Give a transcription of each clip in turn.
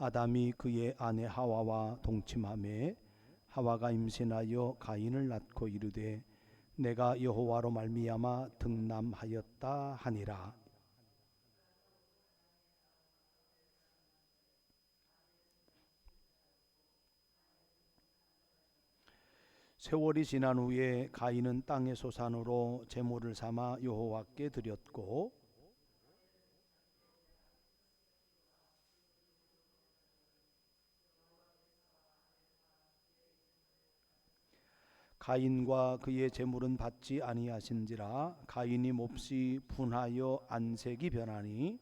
아담이 그의 아내 하와와 동침하매 하와가 임신하여 가인을 낳고 이르되 내가 여호와로 말미암아 등남하였다 하니라. 세월이 지난 후에 가인은 땅의 소산으로 제물을 삼아 여호와께 드렸고 가인과 그의 제물은 받지 아니하신지라. 가인이 몹시 분하여 안색이 변하니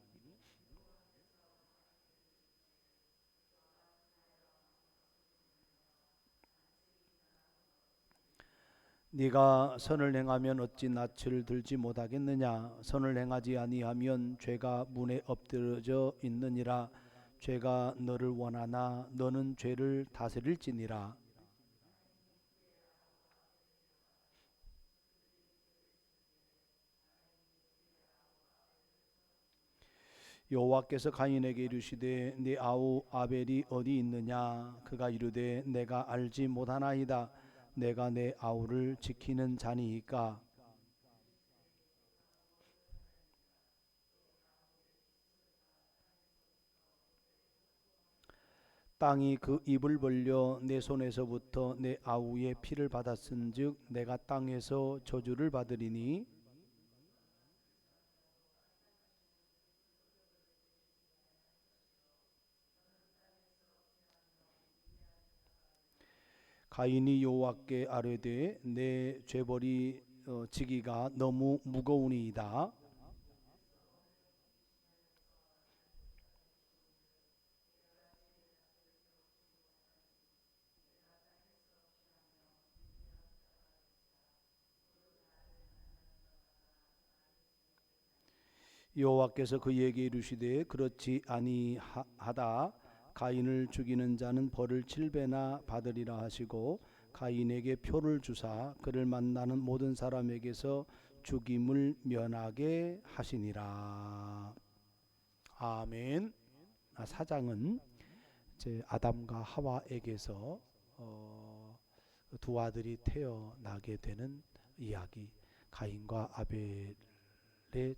네가 선을 행하면 어찌 낯을 들지 못하겠느냐. 선을 행하지 아니하면 죄가 문에 엎드러져 있느니라. 죄가 너를 원하나 너는 죄를 다스릴지니라. 여호와께서 가인에게 이르시되 네 아우 아벨이 어디 있느냐. 그가 이르되 내가 알지 못하나이다. 내가 내 아우를 지키는 자니이까. 땅이 그 입을 벌려 내 손에서부터 내 아우의 피를 받았은즉 내가 땅에서 저주를 받으리니 가인이 여호와께 아뢰되 내 죄벌이 지기가 너무 무거우니이다. 여호와께서 그에게 이르시되 그렇지 아니하다. 가인을 죽이는 자는 벌을 7배나 받으리라 하시고 가인에게 표를 주사 그를 만나는 모든 사람에게서 죽임을 면하게 하시니라. 아멘. 사장은 이제 아담과 하와에게서 두 아들이 태어나게 되는 이야기, 가인과 아벨의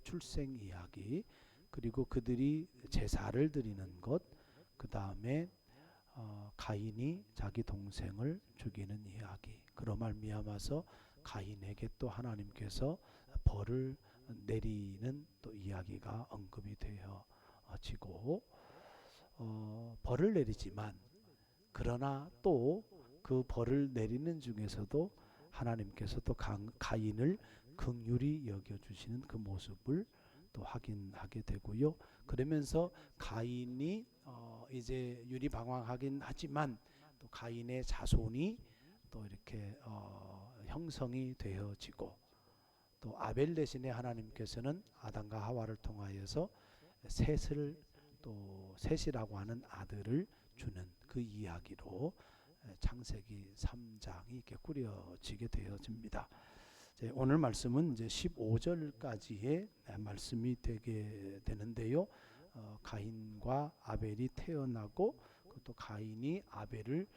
출생 이야기, 그리고 그들이 제사를 드리는 것, 그 다음에 가인이 자기 동생을 죽이는 이야기. 그로 말미암아서 가인에게 또 하나님께서 벌을 내리는 또 이야기가 언급이 되어지고 벌을 내리지만 그러나 또 그 벌을 내리는 중에서도 하나님께서 또 가인을 긍휼히 여겨주시는 그 모습을 또 확인하게 되고요. 그러면서 가인이 이제 유리방황하긴 하지만 또 가인의 자손이 또 이렇게 형성이 되어지고 또 아벨 대신에 하나님께서는 아담과 하와를 통하여서 셋을 또 셋이라고 하는 아들을 주는 그 이야기로 창세기 3장이 이렇게 꾸려지게 되어집니다. 오늘 말씀은 이제 15절까지의 말씀이 되게 되는데요. 가인과 아벨이 태어나고 또 가인이 아벨을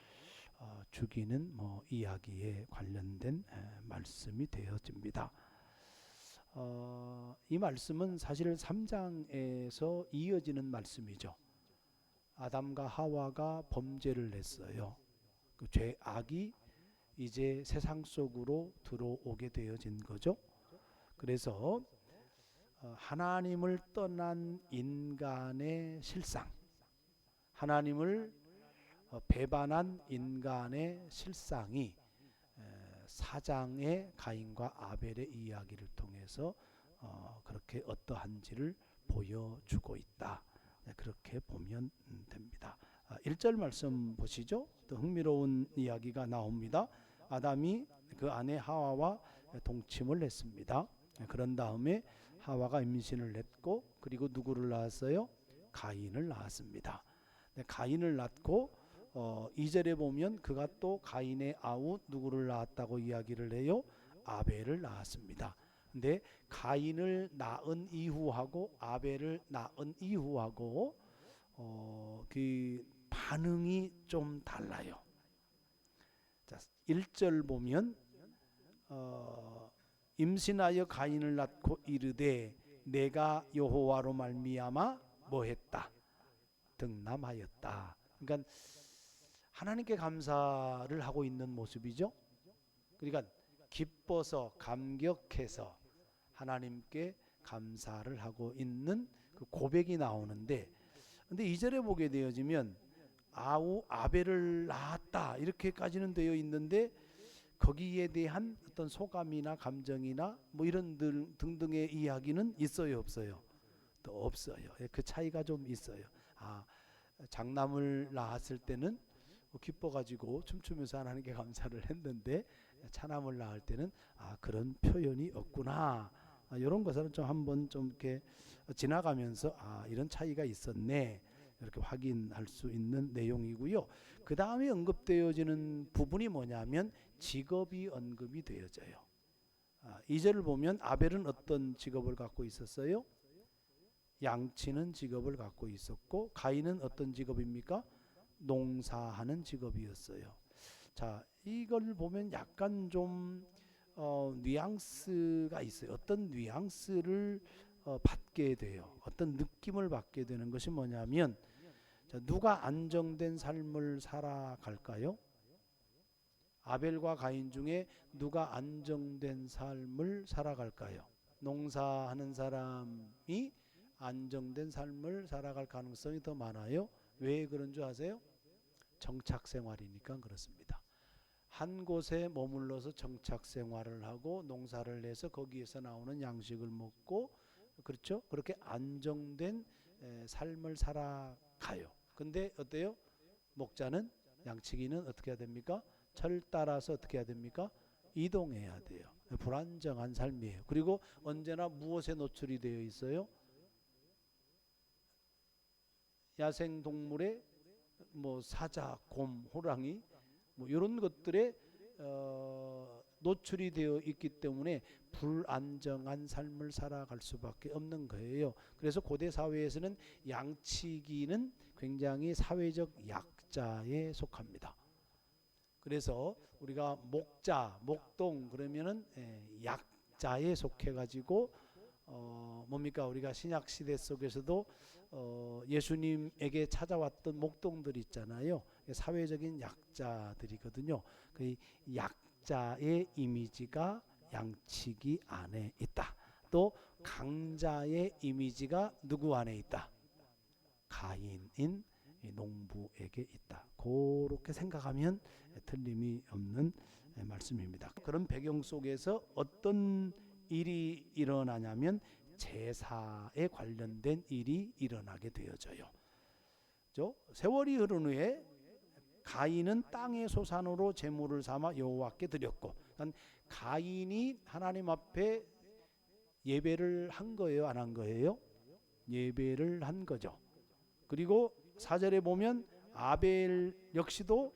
죽이는 이야기에 관련된 말씀이 되어집니다. 이 말씀은 사실 3장에서 이어지는 말씀이죠. 아담과 하와가 범죄를 했어요. 그 죄악이 이제 세상 속으로 들어오게 되어진 거죠. 그래서 하나님을 떠난 인간의 실상, 하나님을 배반한 인간의 실상이 4장의 가인과 아벨의 이야기를 통해서 그렇게 어떠한지를 보여주고 있다. 그렇게 보면 됩니다. 1절 말씀 보시죠. 또 흥미로운 이야기가 나옵니다. 아담이 그 아내 하와와 동침을 했습니다. 그런 다음에 하와가 임신을 했고 그리고 누구를 낳았어요? 가인을 낳았습니다. 가인을 낳고 2절에 보면 그가 또 가인의 아우 누구를 낳았다고 이야기를 해요? 아벨을 낳았습니다. 근데 가인을 낳은 이후하고 아벨을 낳은 이후하고 그 반응이 좀 달라요. 자, 1절 보면 임신하여 가인을 낳고 이르되 내가 여호와로 말미암아 뭐했다? 득남하였다. 그러니까 하나님께 감사를 하고 있는 모습이죠. 그러니까 기뻐서 감격해서 하나님께 감사를 하고 있는 그 고백이 나오는데, 근데 2절에 보게 되어지면 아벨을 낳았다 이렇게까지는 되어 있는데 거기에 대한 어떤 소감이나 감정이나 뭐 이런 등등의 이야기는 있어요, 없어요? 또 없어요. 그 차이가 좀 있어요. 장남을 낳았을 때는 기뻐가지고 춤추면서 하나님께 감사를 했는데 차남을 낳을 때는 그런 표현이 없구나. 이런 것은 좀 한번 좀 이렇게 지나가면서 이런 차이가 있었네 이렇게 확인할 수 있는 내용이고요. 그 다음에 언급되어지는 부분이 뭐냐면 직업이 언급이 되어져요. 2절을 보면 아벨은 어떤 직업을 갖고 있었어요? 양치는 직업을 갖고 있었고, 가인은 어떤 직업입니까? 농사하는 직업이었어요. 자, 이걸 보면 약간 좀 뉘앙스가 있어요. 어떤 뉘앙스를 받게 돼요. 어떤 느낌을 받게 되는 것이 뭐냐면, 자, 누가 안정된 삶을 살아갈까요? 아벨과 가인 중에 누가 안정된 삶을 살아갈까요? 농사하는 사람이 안정된 삶을 살아갈 가능성이 더 많아요. 왜 그런 줄 아세요? 정착 생활이니까 그렇습니다. 한 곳에 머물러서 정착 생활을 하고 농사를 해서 거기에서 나오는 양식을 먹고, 그렇죠? 그렇게 안정된 삶을 살아가요. 근데 어때요? 목자는, 양치기는 어떻게 해야 됩니까? 철 따라서 어떻게 해야 됩니까? 이동해야 돼요. 불안정한 삶이에요. 그리고 언제나 무엇에 노출이 되어 있어요? 야생 동물의 뭐 사자, 곰, 호랑이 뭐 이런 것들에 노출이 되어 있기 때문에 불안정한 삶을 살아갈 수밖에 없는 거예요. 그래서 고대 사회에서는 양치기는 굉장히 사회적 약자에 속합니다. 그래서 우리가 목자, 목동 그러면은 약자에 속해가지고 뭡니까? 우리가 신약 시대 속에서도 예수님에게 찾아왔던 목동들 있잖아요. 사회적인 약자들이거든요. 그 약자의 이미지가 양치기 안에 있다. 또 강자의 이미지가 누구 안에 있다? 가인인 농부에게 있다. 그렇게 생각하면 틀림이 없는 말씀입니다. 그런 배경 속에서 어떤 일이 일어나냐면 제사에 관련된 일이 일어나게 되어져요. 세월이 흐른 후에 가인은 땅의 소산으로 제물을 삼아 여호와께 드렸고, 그러니까 가인이 하나님 앞에 예배를 한 거예요, 안 한 거예요? 예배를 한 거죠. 그리고 4절에 보면 아벨 역시도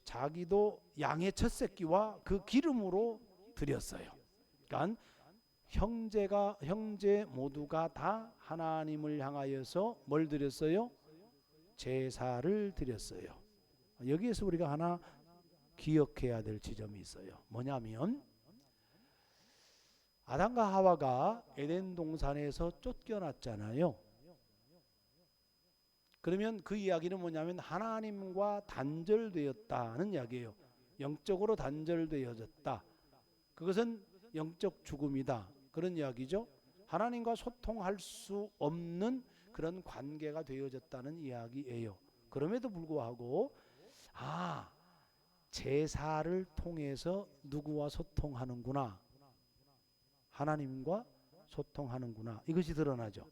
자기도 양의 첫 새끼와 그 기름으로 드렸어요. 그러니까 형제 모두가 다 하나님을 향하여서 뭘 드렸어요? 제사를 드렸어요. 여기에서 우리가 하나 기억해야 될 지점이 있어요. 뭐냐면 아담과 하와가 에덴 동산에서 쫓겨났잖아요. 그러면 그 이야기는 뭐냐면 하나님과 단절되었다는 이야기예요. 영적으로 단절되어졌다. 그것은 영적 죽음이다. 그런 이야기죠. 하나님과 소통할 수 없는 그런 관계가 되어졌다는 이야기예요. 그럼에도 불구하고 제사를 통해서 누구와 소통하는구나. 하나님과 소통하는구나. 이것이 드러나죠.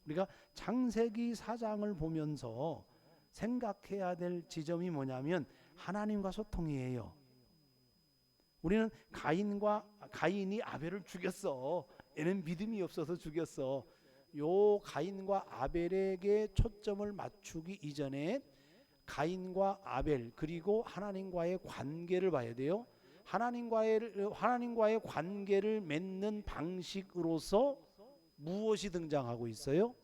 우리가 창세기 4장을 보면서 생각해야 될 지점이 뭐냐면 하나님과 소통이에요. 우리는 가인이 아벨을 죽였어. 얘는 믿음이 없어서 죽였어. 요 가인과 아벨에게 초점을 맞추기 이전에 가인과 아벨 그리고 하나님과의 관계를 봐야 돼요. 하나님과의 관계를 맺는 방식으로서 무엇이 등장하고 있어요?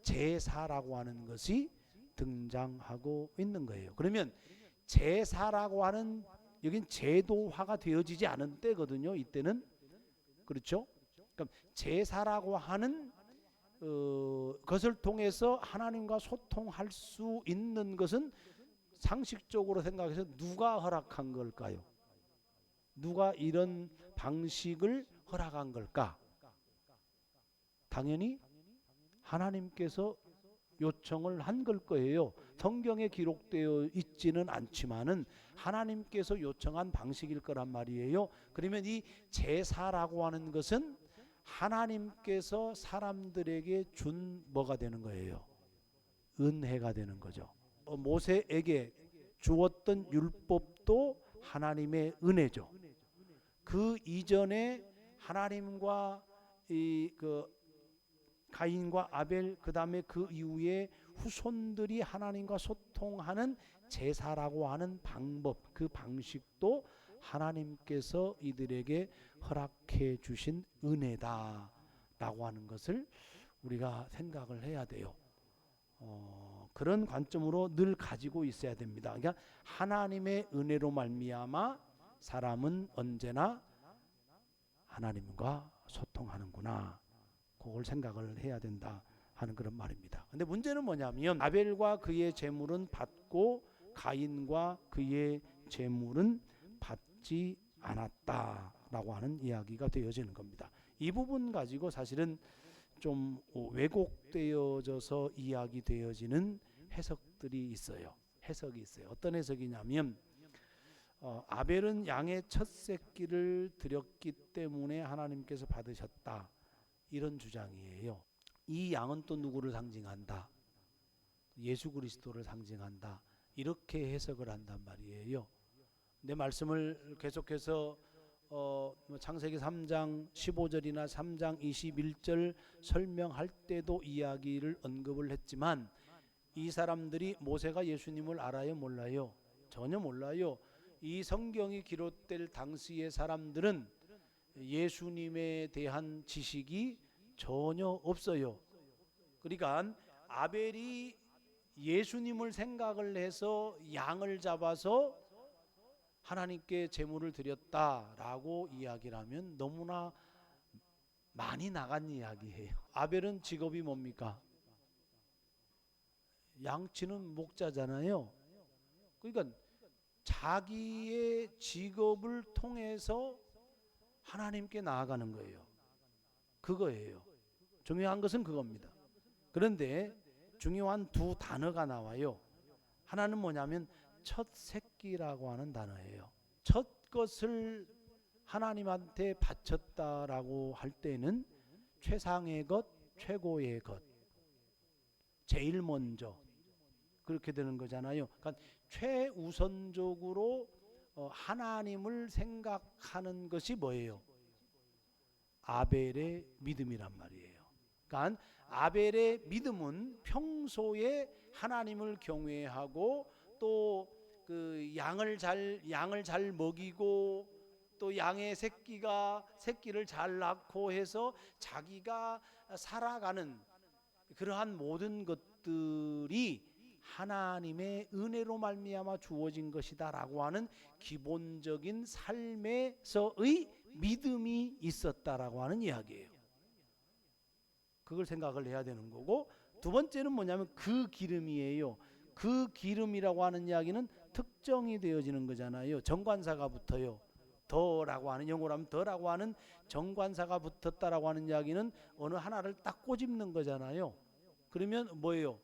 제사라고 하는 것이 등장하고 있는 거예요. 그러면 제사라고 하는 여긴 제도화가 되어지지 않은 때거든요. 이때는 그렇죠. 그럼 제사라고 하는 것을 통해서 하나님과 소통할 수 있는 것은 상식적으로 생각해서 누가 허락한 걸까요? 누가 이런 방식을 허락한 걸까? 당연히 하나님께서 요청을 한 걸 거예요. 성경에 기록되어 있지는 않지만은 하나님께서 요청한 방식일 거란 말이에요. 그러면 이 제사라고 하는 것은 하나님께서 사람들에게 준 뭐가 되는 거예요? 은혜가 되는 거죠. 모세에게 주었던 율법도 하나님의 은혜죠. 그 이전에 하나님과 가인과 아벨, 그 다음에 그 이후에 후손들이 하나님과 소통하는 제사라고 하는 방법, 그 방식도 하나님께서 이들에게 허락해 주신 은혜다라고 하는 것을 우리가 생각을 해야 돼요. 그런 관점으로 늘 가지고 있어야 됩니다. 그러니까 하나님의 은혜로 말미암아 사람은 언제나 하나님과 소통하는구나. 그걸 생각을 해야 된다 하는 그런 말입니다. 근데 문제는 뭐냐면 아벨과 그의 제물은 받고 가인과 그의 제물은 받지 않았다라고 하는 이야기가 되어지는 겁니다. 이 부분 가지고 사실은 좀 왜곡되어져서 이야기되어지는 해석들이 있어요. 해석이 있어요. 어떤 해석이냐면 아벨은 양의 첫 새끼를 드렸기 때문에 하나님께서 받으셨다. 이런 주장이에요. 이 양은 또 누구를 상징한다? 예수 그리스도를 상징한다. 이렇게 해석을 한단 말이에요. 내 말씀을 계속해서 창세기 3장 15절이나 3장 21절 설명할 때도 이야기를 언급을 했지만 이 사람들이 모세가 예수님을 알아요? 몰라요? 전혀 몰라요. 이 성경이 기록될 당시의 사람들은 예수님에 대한 지식이 전혀 없어요. 그러니까 아벨이 예수님을 생각을 해서 양을 잡아서 하나님께 제물을 드렸다라고 이야기를 하면 너무나 많이 나간 이야기예요. 아벨은 직업이 뭡니까? 양치는 목자잖아요. 그러니까 자기의 직업을 통해서 하나님께 나아가는 거예요. 그거예요. 중요한 것은 그겁니다. 그런데 중요한 두 단어가 나와요. 하나는 뭐냐면 첫 새끼라고 하는 단어예요. 첫 것을 하나님한테 바쳤다라고 할 때는 최상의 것, 최고의 것, 제일 먼저 그렇게 되는 거잖아요. 그러니까 최우선적으로 하나님을 생각하는 것이 뭐예요? 아벨의 믿음이란 말이에요. 그러니까 아벨의 믿음은 평소에 하나님을 경외하고 또 그 양을 잘 먹이고 또 양의 새끼를 잘 낳고 해서 자기가 살아가는 그러한 모든 것들이 하나님의 은혜로 말미암아 주어진 것이다라고 하는 기본적인 삶에서의 믿음이 있었다라고 하는 이야기예요. 그걸 생각을 해야 되는 거고, 두 번째는 뭐냐면 그 기름이에요. 그 기름이라고 하는 이야기는 특정이 되어지는 거잖아요. 정관사가 붙어요. 더라고 하는, 영어로 하면 더라고 하는 정관사가 붙었다라고 하는 이야기는 어느 하나를 딱 꼬집는 거잖아요. 그러면 뭐예요?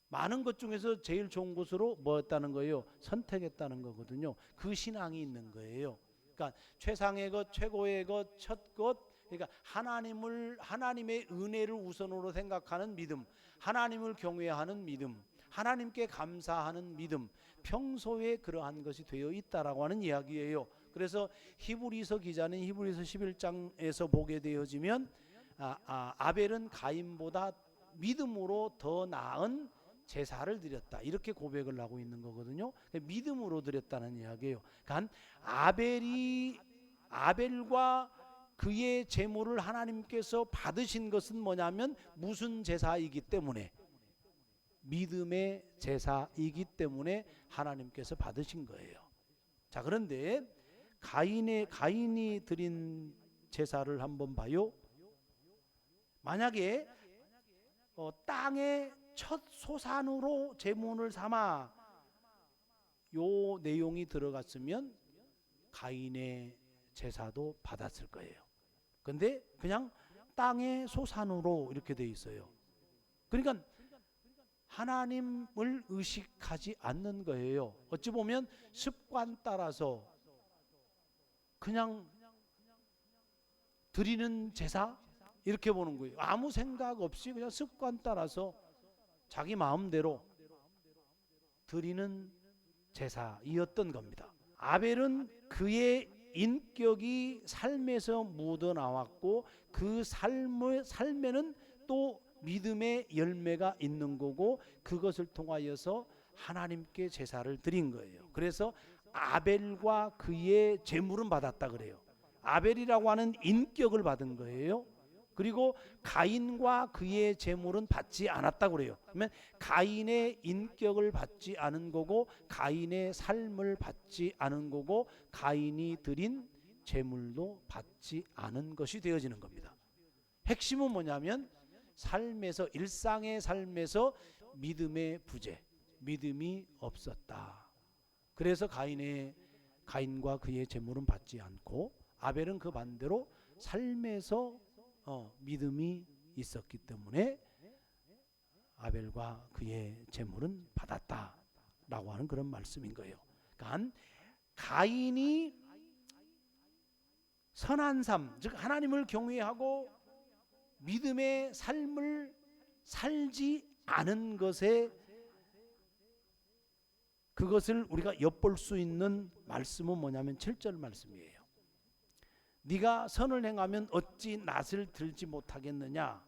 많은 것 중에서 제일 좋은 것으로 뭐였다는 거예요? 선택했다는 거거든요. 그 신앙이 있는 거예요. 그러니까 최상의 것, 최고의 것, 첫 것, 그러니까 하나님의 은혜를 우선으로 생각하는 믿음, 하나님을 경외하는 믿음, 하나님께 감사하는 믿음, 평소에 그러한 것이 되어 있다라고 하는 이야기예요. 그래서 히브리서 기자는 히브리서 11장에서 보게 되어지면 아벨은 가인보다 믿음으로 더 나은 제사를 드렸다, 이렇게 고백을 하고 있는 거거든요. 믿음으로 드렸다는 이야기예요. 그러니까 아벨과 그의 제물을 하나님께서 받으신 것은 뭐냐면 무슨 제사이기 때문에, 믿음의 제사이기 때문에 하나님께서 받으신 거예요. 자, 그런데 가인이 드린 제사를 한번 봐요. 만약에 땅의 첫 소산으로 제물을 삼아 요 내용이 들어갔으면 가인의 제사도 받았을 거예요. 근데 그냥 땅의 소산으로 이렇게 돼 있어요. 그러니까 하나님을 의식하지 않는 거예요. 어찌 보면 습관 따라서 그냥 드리는 제사 이렇게 보는 거예요. 아무 생각 없이 그냥 습관 따라서 자기 마음대로 드리는 제사이었던 겁니다. 아벨은 그의 인격이 삶에서 묻어나왔고 그 삶에는 또 믿음의 열매가 있는 거고 그것을 통하여서 하나님께 제사를 드린 거예요. 그래서 아벨과 그의 제물은 받았다 그래요. 아벨이라고 하는 인격을 받은 거예요. 그리고 가인과 그의 제물은 받지 않았다 그래요. 그러면 가인의 인격을 받지 않은 거고 가인의 삶을 받지 않은 거고 가인이 드린 제물도 받지 않은 것이 되어지는 겁니다. 핵심은 뭐냐면 삶에서 일상의 삶에서 믿음의 부재, 믿음이 없었다. 그래서 가인과 그의 제물은 받지 않고 아벨은 그 반대로 삶에서 믿음이 있었기 때문에 아벨과 그의 제물은 받았다라고 하는 그런 말씀인 거예요. 그러니까 가인이 선한 삶, 즉 하나님을 경외하고 믿음의 삶을 살지 않은 것에 그것을 우리가 엿볼 수 있는 말씀은 뭐냐면 7절 말씀이에요. 네가 선을 행하면 어찌 낫을 들지 못하겠느냐.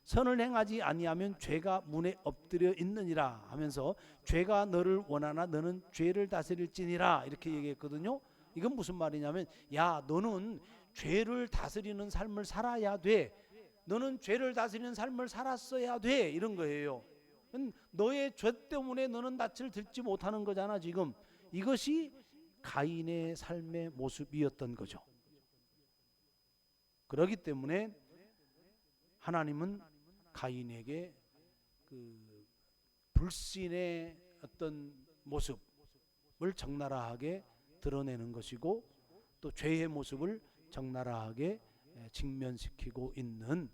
선을 행하지 아니하면 죄가 문에 엎드려 있느니라 하면서 죄가 너를 원하나 너는 죄를 다스릴지니라 이렇게 얘기했거든요. 이건 무슨 말이냐면 야 너는 죄를 다스리는 삶을 살아야 돼. 너는 죄를 다스리는 삶을 살았어야 돼 이런 거예요. 너의 죄 때문에 너는 낯을 들지 못하는 거잖아 지금. 이것이 가인의 삶의 모습이었던 거죠. 그렇기 때문에 하나님은 가인에게 그 불신의 어떤 모습을 적나라하게 드러내는 것이고 또 죄의 모습을 적나라하게 직면시키고 있는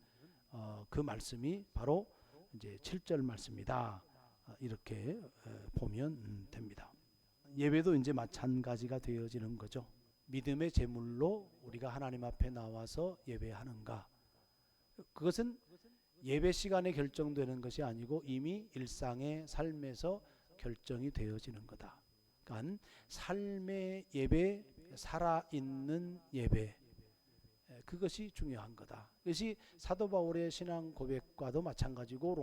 그 말씀이 바로 이제 7절 말씀이다. 이렇게 보면 됩니다. 예배도 이제 마찬가지가 되어지는 거죠. 믿음의 제물로 우리가 하나님 앞에 나와서 예배하는가? 그것은 예배 시간에 결정되는 것이 아니고 이미 일상의 삶에서 결정이 되어지는 거다. 그러니까 삶의 예배, 살아있는 예배, 그것이 중요한 거다. 그것이 사도 바울의 신앙 고백과도 마찬가지고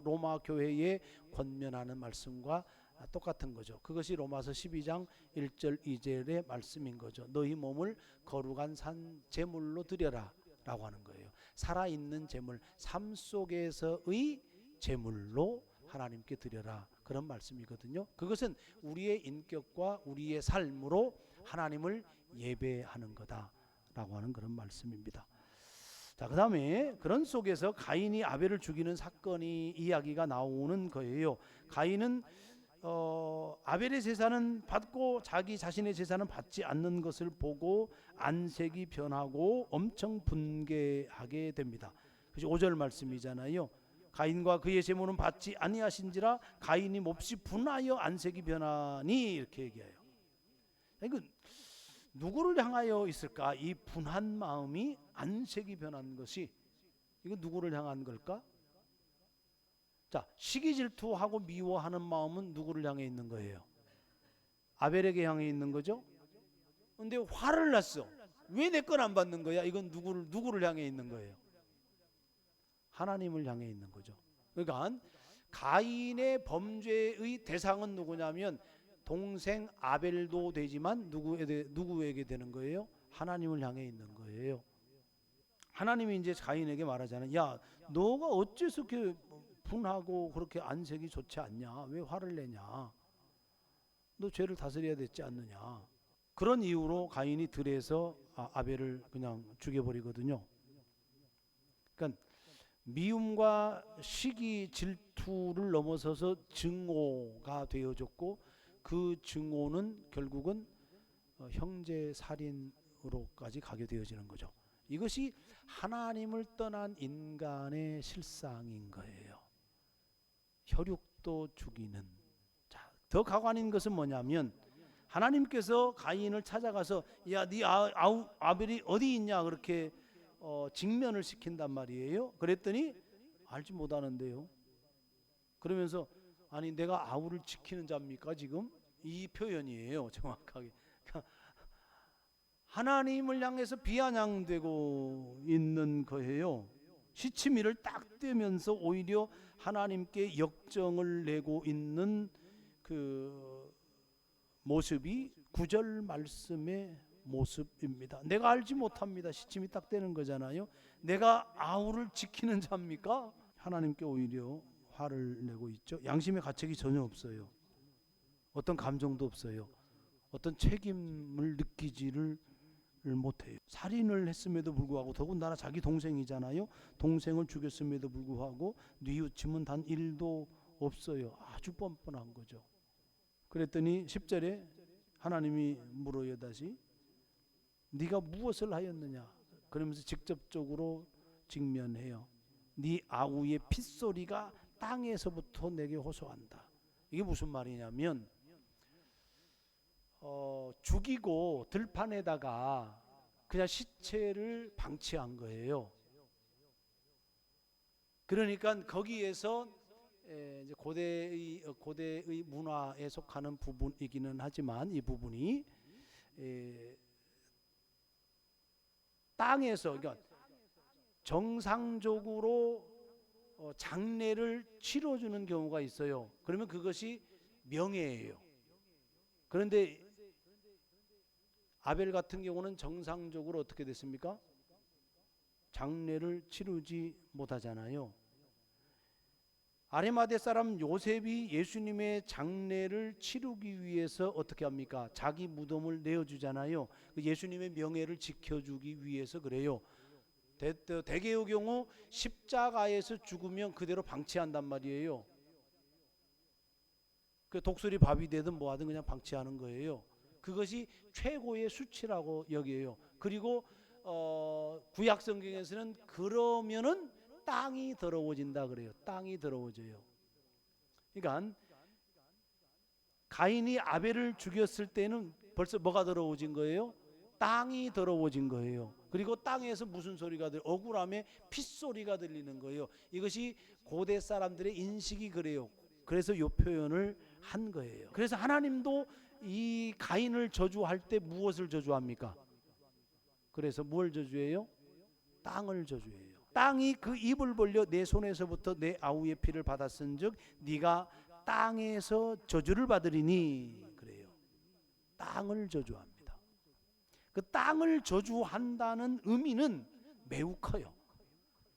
로마 교회에 권면하는 말씀과 똑같은 거죠. 그것이 로마서 12장 1절 2절의 말씀인 거죠. 너희 몸을 거룩한 산 제물로 드려라 라고 하는 거예요. 살아있는 제물, 삶 속에서의 제물로 하나님께 드려라 그런 말씀이거든요. 그것은 우리의 인격과 우리의 삶으로 하나님을 예배하는 거다 라고 하는 그런 말씀입니다. 자, 그 다음에 그런 속에서 가인이 아벨을 죽이는 사건이 이야기가 나오는 거예요. 가인은 아벨의 제사는 받고 자기 자신의 제사는 받지 않는 것을 보고 안색이 변하고 엄청 분개하게 됩니다. 그래서 5절 말씀이잖아요. 가인과 그의 제물은 받지 아니하신지라 가인이 몹시 분하여 안색이 변하니 이렇게 얘기해요. 이거 누구를 향하여 있을까? 이 분한 마음이 안색이 변한 것이 이거 누구를 향한 걸까? 자, 시기 질투하고 미워하는 마음은 누구를 향해 있는 거예요? 아벨에게 향해 있는 거죠? 근데 화를 났어. 왜 내 건 안 받는 거야? 이건 누구를 향해 있는 거예요? 하나님을 향해 있는 거죠. 그러니까 가인의 범죄의 대상은 누구냐면 동생 아벨도 되지만 누구에게 되는 거예요? 하나님을 향해 있는 거예요. 하나님이 이제 가인에게 말하잖아요. 야, 너가 어째서 이렇게 분하고 그렇게 안색이 좋지 않냐? 왜 화를 내냐? 너 죄를 다스려야 되지 않느냐? 그런 이유로 가인이 들에서 아벨을 그냥 죽여버리거든요. 그러니까 미움과 시기 질투를 넘어서서 증오가 되어졌고, 그 증오는 결국은 형제 살인으로까지 가게 되어지는 거죠. 이것이 하나님을 떠난 인간의 실상인 거예요. 혈육도 죽이는. 자, 더 가관인 것은 뭐냐면 하나님께서 가인을 찾아가서 야, 네 아벨이 어디 있냐 그렇게 직면을 시킨단 말이에요. 그랬더니 알지 못하는데요. 그러면서 아니 내가 아우를 지키는 자입니까 지금? 이 표현이에요. 정확하게. 하나님을 향해서 비아냥되고 있는 거예요. 시치미를 딱 떼면서 오히려 하나님께 역정을 내고 있는 그 모습이 9절 말씀의 모습입니다. 내가 알지 못합니다. 시침이 딱 되는 거잖아요. 내가 아우를 지키는 자입니까? 하나님께 오히려 화를 내고 있죠. 양심의 가책이 전혀 없어요. 어떤 감정도 없어요. 어떤 책임을 느끼지를 못해요. 살인을 했음에도 불구하고, 더군다나 자기 동생이잖아요. 동생을 죽였음에도 불구하고 뉘우침은 단 1도 없어요. 아주 뻔뻔한 거죠. 그랬더니 10절에 하나님이 물어요. 다시 네가 무엇을 하였느냐? 그러면서 직접적으로 직면해요. 네 아우의 핏소리가 땅에서부터 내게 호소한다. 이게 무슨 말이냐면 죽이고 들판에다가 그냥 시체를 방치한 거예요. 그러니까 거기에서 이제 고대의 문화에 속하는 부분이기는 하지만 이 부분이 땅에서, 그러니까 정상적으로 장례를 치러주는 경우가 있어요. 그러면 그것이 명예예요. 그런데 아벨 같은 경우는 정상적으로 어떻게 됐습니까? 장례를 치르지 못하잖아요. 아리마대 사람 요셉이 예수님의 장례를 치르기 위해서 어떻게 합니까? 자기 무덤을 내어주잖아요. 예수님의 명예를 지켜주기 위해서 그래요. 대개의 경우 십자가에서 죽으면 그대로 방치한단 말이에요. 그 독수리 밥이 되든 뭐하든 그냥 방치하는 거예요. 그것이 최고의 수치라고 여겨요. 그리고 구약 성경에서는 그러면은 땅이 더러워진다 그래요. 땅이 더러워져요. 그러니까 가인이 아벨을 죽였을 때는 벌써 뭐가 더러워진 거예요? 땅이 더러워진 거예요. 그리고 땅에서 무슨 소리가 억울함에 핏소리가 들리는 거예요. 이것이 고대 사람들의 인식이 그래요. 그래서 이 표현을 한 거예요. 그래서 하나님도 이 가인을 저주할 때 무엇을 저주합니까? 그래서 뭘 저주해요? 땅을 저주해요. 땅이 그 입을 벌려 내 손에서부터 내 아우의 피를 받았은즉 네가 땅에서 저주를 받으리니 그래요. 땅을 저주합니다. 그 땅을 저주한다는 의미는 매우 커요.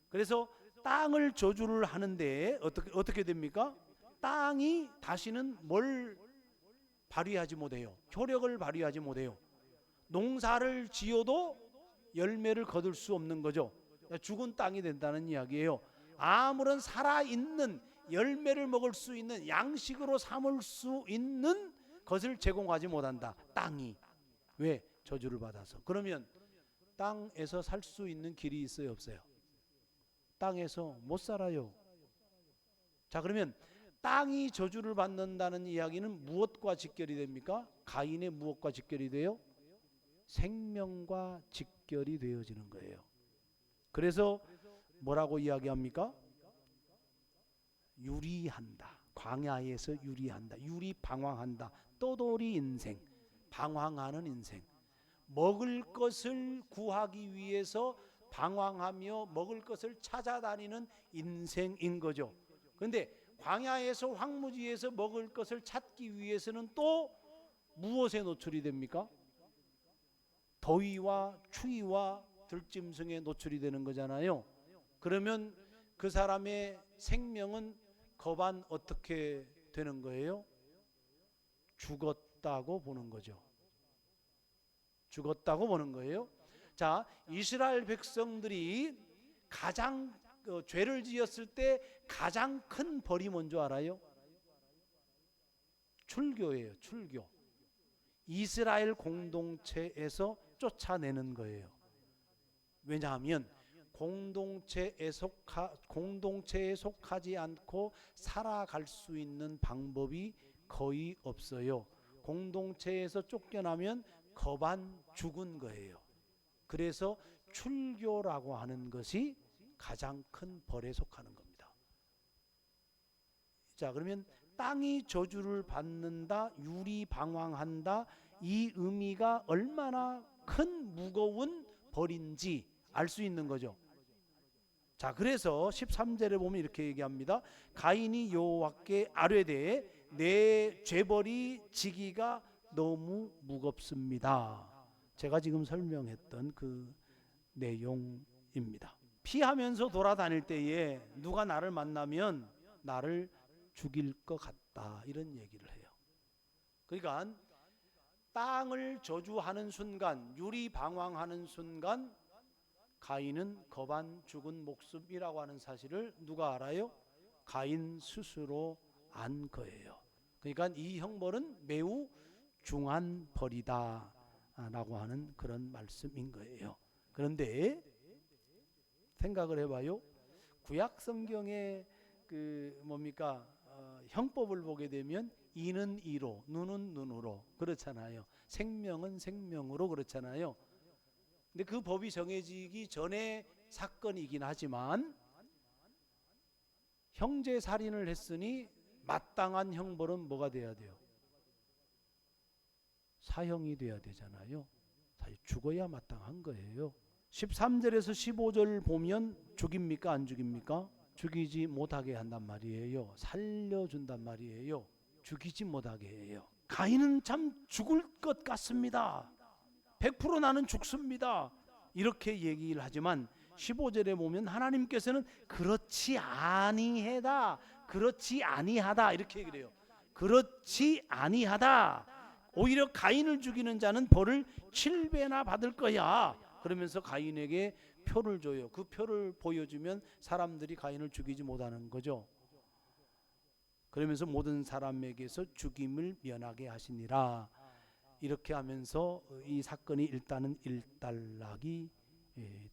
그래서 땅을 저주를 하는데 어떻게 됩니까? 땅이 다시는 뭘 발휘하지 못해요. 효력을 발휘하지 못해요. 농사를 지어도 열매를 거둘 수 없는 거죠. 죽은 땅이 된다는 이야기예요. 아무런 살아있는 열매를 먹을 수 있는, 양식으로 삼을 수 있는 것을 제공하지 못한다. 땅이. 왜? 저주를 받아서. 그러면 땅에서 살 수 있는 길이 있어요, 없어요? 땅에서 못 살아요. 자, 그러면 땅이 저주를 받는다는 이야기는 무엇과 직결이 됩니까? 가인의 무엇과 직결이 돼요? 생명과 직결이 되어지는 거예요. 그래서 뭐라고 이야기합니까? 유리한다. 광야에서 유리한다. 유리 방황한다. 떠돌이 인생, 방황하는 인생. 먹을 것을 구하기 위해서 방황하며 먹을 것을 찾아다니는 인생인 거죠. 그런데 광야에서, 황무지에서 먹을 것을 찾기 위해서는 또 무엇에 노출이 됩니까? 더위와 추위와 들짐승에 노출이 되는 거잖아요. 그러면 그 사람의 생명은 거반 어떻게 되는 거예요? 죽었다고 보는 거죠. 죽었다고 보는 거예요. 자, 이스라엘 백성들이 가장 죄를 지었을 때 가장 큰 벌이 뭔 줄 알아요? 출교예요. 출교. 이스라엘 공동체에서 쫓아내는 거예요. 왜냐하면 공동체에 속하지 않고 살아갈 수 있는 방법이 거의 없어요. 공동체에서 쫓겨나면 거반 죽은 거예요. 그래서 출교라고 하는 것이 가장 큰 벌에 속하는 겁니다. 자, 그러면 땅이 저주를 받는다, 유리방황한다, 이 의미가 얼마나 큰 무거운 벌인지 알 수 있는 거죠. 자, 그래서 13절에 보면 이렇게 얘기합니다. 가인이 여호와께 아뢰되 내 죄벌이 지기가 너무 무겁습니다. 제가 지금 설명했던 그 내용입니다. 피하면서 돌아다닐 때에 누가 나를 만나면 나를 죽일 것 같다, 이런 얘기를 해요. 그러니까 땅을 저주하는 순간, 유리방황하는 순간 가인은 거반 죽은 목숨이라고 하는 사실을 누가 알아요? 가인 스스로 안 거예요. 그러니까 이 형벌은 매우 중한 벌이다 라고 하는 그런 말씀인 거예요. 그런데 생각을 해봐요. 구약 성경의 그 뭡니까 형법을 보게 되면 이는 이로, 눈은 눈으로 그렇잖아요. 생명은 생명으로 그렇잖아요. 근데 그 법이 정해지기 전에 사건이긴 하지만 형제 살인을 했으니 마땅한 형벌은 뭐가 돼야 돼요? 사형이 돼야 되잖아요. 사실 죽어야 마땅한 거예요. 13절에서 15절 보면 죽입니까 안 죽입니까? 죽이지 못하게 한단 말이에요. 살려준단 말이에요. 죽이지 못하게 해요. 가인은 참 죽을 것 같습니다. 100% 나는 죽습니다. 이렇게 얘기를 하지만 15절에 보면 하나님께서는 그렇지 아니하다, 그렇지 아니하다 이렇게 얘기를 해요. 그렇지 아니하다. 오히려 가인을 죽이는 자는 벌을 7배나 받을 거야. 그러면서 가인에게 표를 줘요. 그 표를 보여주면 사람들이 가인을 죽이지 못하는 거죠. 그러면서 모든 사람에게서 죽임을 면하게 하시니라. 이렇게 하면서 이 사건이 일단은 일단락이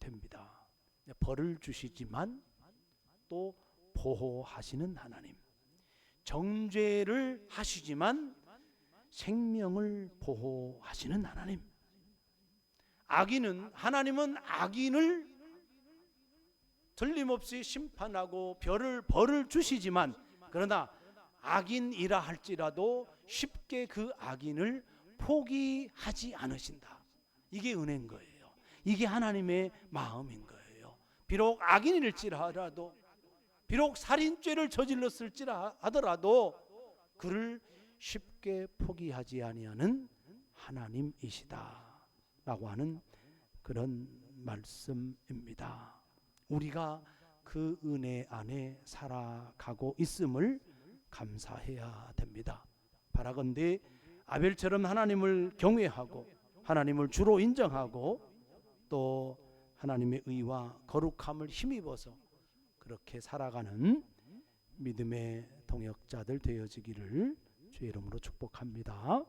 됩니다. 벌을 주시지만 또 보호하시는 하나님, 정죄를 하시지만 생명을 보호하시는 하나님. 악인은, 하나님은 악인을 틀림없이 심판하고 벌을 주시지만, 그러나 악인이라 할지라도 쉽게 그 악인을 포기하지 않으신다. 이게 은혜인 거예요. 이게 하나님의 마음인 거예요. 비록 악인일지라도, 비록 살인죄를 저질렀을지라 하더라도 그를 쉽게 포기하지 아니하는 하나님이시다 라고 하는 그런 말씀입니다. 우리가 그 은혜 안에 살아가고 있음을 감사해야 됩니다. 바라건대 아벨처럼 하나님을 경외하고 하나님을 주로 인정하고 또 하나님의 의와 거룩함을 힘입어서 그렇게 살아가는 믿음의 동역자들 되어지기를 주의 이름으로 축복합니다.